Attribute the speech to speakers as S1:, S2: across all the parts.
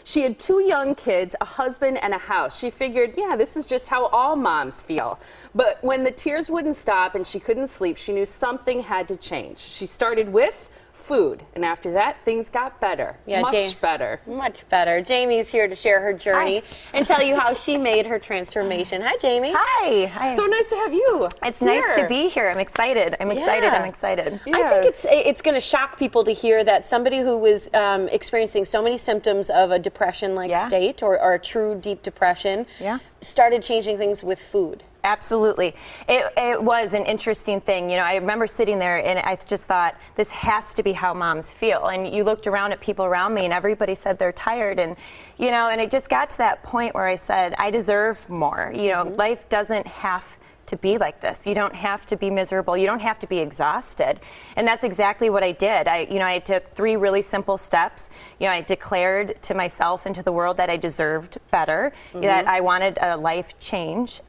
S1: She had 2 young kids, a husband, and a house. She figured, yeah, this is just how all moms feel. But when the tears wouldn't stop and she couldn't sleep, she knew something had to change. She started with food, and after that, things got better.
S2: Yeah,
S1: much better.
S2: Much better. Jamie's here to share her journey and tell you how she made her transformation. Hi, Jamie.
S3: Hi. Hi.
S1: So nice to have you.
S3: It's nice to be here. I'm excited. I'm excited.
S2: Yeah. I think it's going to shock people to hear that somebody who was experiencing so many symptoms of a depression-like state or a true deep depression started changing things with food.
S3: Absolutely. It was an interesting thing. You know, I remember sitting there and I just thought, this has to be how moms feel. And you looked around at people around me and everybody said they're tired. And, you know, and it just got to that point where I said, I deserve more. You know, life doesn't have to be like this. You don't have to be miserable. You don't have to be exhausted. And that's exactly what I did. I took 3 really simple steps. You know, I declared to myself and to the world that I deserved better, that I wanted a life change.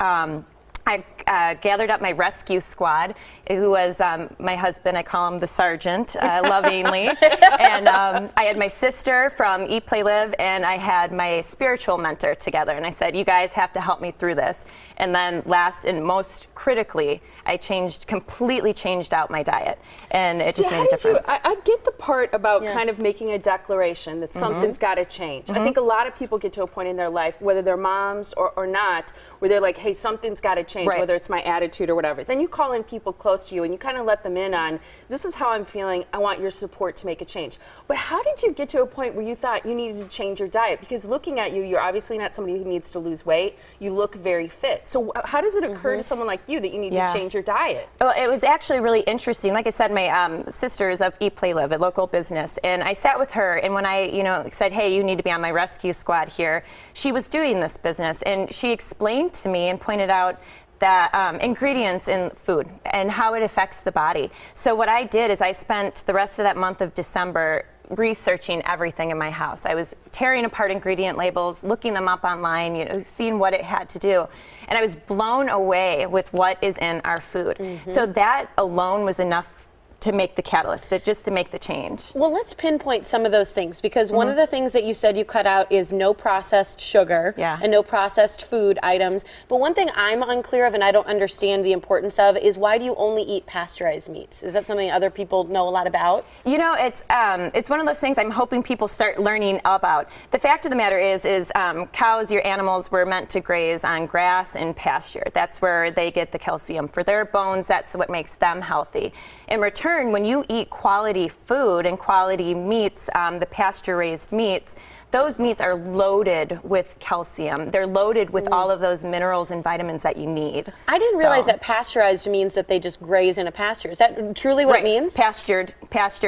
S3: I gathered up my rescue squad, who was my husband. I call him the sergeant, lovingly. And I had my sister from Eat, Play, Live, and I had my spiritual mentor together. And I said, you guys have to help me through this. And then last and most critically, I completely changed out my diet. And it just made a difference.
S1: I get the part about kind of making a declaration that something's got to change. I think a lot of people get to a point in their life, whether they're moms or not, where they're like, hey, something's got to change, whether it's my attitude or whatever. Then you call in people close to you and you kind of let them in on, this is how I'm feeling. I want your support to make a change. But how did you get to a point where you thought you needed to change your diet? Because looking at you, you're obviously not somebody who needs to lose weight. You look very fit. So how does it occur to someone like you that you need to change your diet?
S3: Well, it was actually really interesting. Like I said, my sister is of Eat, Play, Live, a local business, and I sat with her, and when I, said, hey, you need to be on my rescue squad here, she was doing this business, and she explained to me and pointed out the ingredients in food and how it affects the body. So what I did is I spent the rest of that month of December researching everything in my house. I was tearing apart ingredient labels, looking them up online, seeing what it had to do. And I was blown away with what is in our food. So that alone was enough to make the catalyst, just to make the change.
S2: Well, let's pinpoint some of those things, because one of the things that you said you cut out is no processed sugar and no processed food items. But one thing I'm unclear of and I don't understand the importance of is, why do you only eat pasteurized meats? Is that something other people know a lot about? You know,
S3: it's one of those things I'm hoping people start learning about. The fact of the matter is cows, your animals, were meant to graze on grass and pasture. That's where they get the calcium for their bones. That's what makes them healthy. In return, when you eat quality food and quality meats, the pasture-raised meats, those meats are loaded with calcium. They're loaded with all of those minerals and vitamins that you need.
S2: I didn't realize that pasteurized means that they just graze in a pasture. Is that truly what it means?
S3: Pastured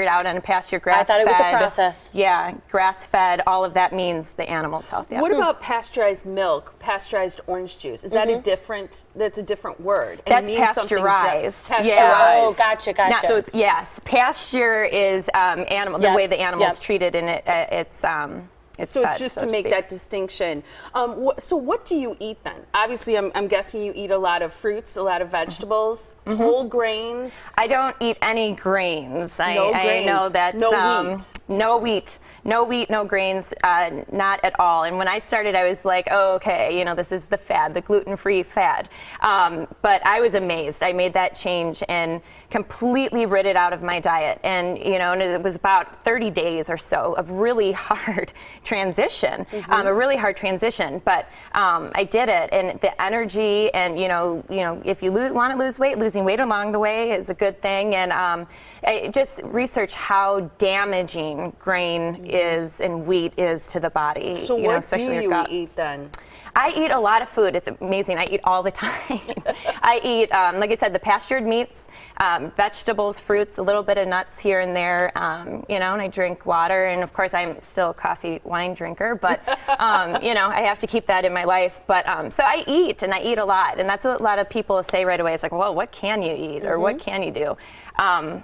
S3: out on a pasture, grass-fed.
S2: I thought it was a process.
S3: Yeah, grass-fed. All of that means the animal's healthy.
S1: What about pasteurized milk, pasteurized orange juice? Is that that's a different word?
S3: That's pasteurized.
S1: Pasteurized.
S2: Oh, gotcha.
S3: Now, so it's, yes, pasture is the way the animal's treated, and
S1: so it's just to make that distinction. So what do you eat then? Obviously, I'm guessing you eat a lot of fruits, a lot of vegetables, whole grains.
S3: I don't eat any grains.
S1: No grains.
S3: I know that's
S1: no wheat.
S3: No wheat, no grains, not at all. And when I started, I was like, oh, okay, this is the fad, the gluten-free fad. But I was amazed. I made that change and completely rid it out of my diet. And, and it was about 30 days or so of really hard transition, a really hard transition. But I did it, and the energy, and, if you want to lose weight, losing weight along the way is a good thing. And I just research how damaging grain is and wheat is to the body.
S1: So what do you eat then?
S3: I eat a lot of food. It's amazing. I eat all the time. I eat, like I said, the pastured meats, vegetables, fruits, a little bit of nuts here and there, and I drink water. And of course, I'm still a coffee wine drinker, but, I have to keep that in my life. But so I eat, and I eat a lot. And that's what a lot of people say right away. It's like, well, what can you eat, or what can you do?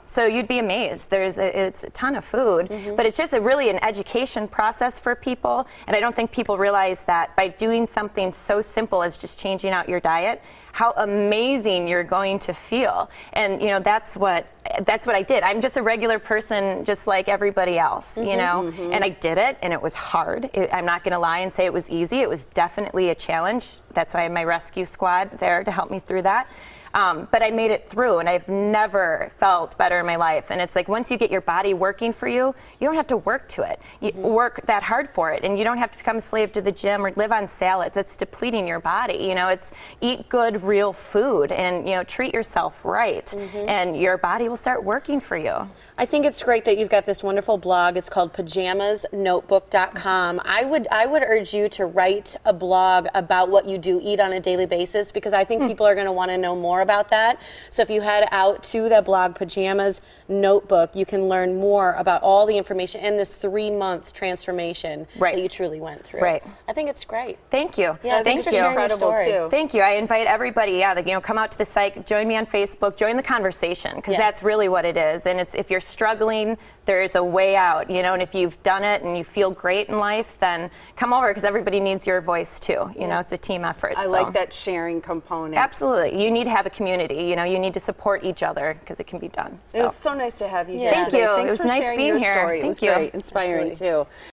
S3: So you'd be amazed. It's a ton of food, but it's just really an education process for people. And I don't think people realize that by doing something so simple as just changing out your diet, how amazing you're going to feel. And you know, that's what I did. I'm just a regular person, just like everybody else, you know. And I did it, and it was hard. I'm not going to lie and say it was easy. It was definitely a challenge. That's why I have my rescue squad there to help me through that. But I made it through, and I've never felt better in my life. And it's like, once you get your body working for you, you don't have to work to it. You work that hard for it, and you don't have to become a slave to the gym or live on salads. It's depleting your body. You know, it's eat good, real food, and, you know, treat yourself right, and your body will start working for you.
S2: I think it's great that you've got this wonderful blog. It's called PajamasNotebook.com. I would urge you to write a blog about what you do eat on a daily basis, because I think people are going to want to know more about that. So if you head out to that blog, Pajamas Notebook, you can learn more about all the information and this 3-month transformation that you truly went through. I think it's great.
S3: Thank you.
S2: Yeah, thanks for sharing your story.
S1: Too.
S3: Thank you. I invite everybody, you know, come out to the site, join me on Facebook, join the conversation, because that's really what it is. And it's, if you're struggling, there's a way out, you know, and if you've done it and you feel great in life, then come over, because everybody needs your voice too. You know, it's a team effort.
S1: I like that sharing component.
S3: Absolutely. You need to have a community, you know, you need to support each other, because it can be done. So.
S1: It was so nice to have you here.
S3: Thank you.
S1: Thanks
S3: it was
S1: for
S3: nice
S1: sharing
S3: being
S1: your
S3: here.
S1: story.
S3: Thank
S1: It was
S3: you.
S1: great, inspiring too.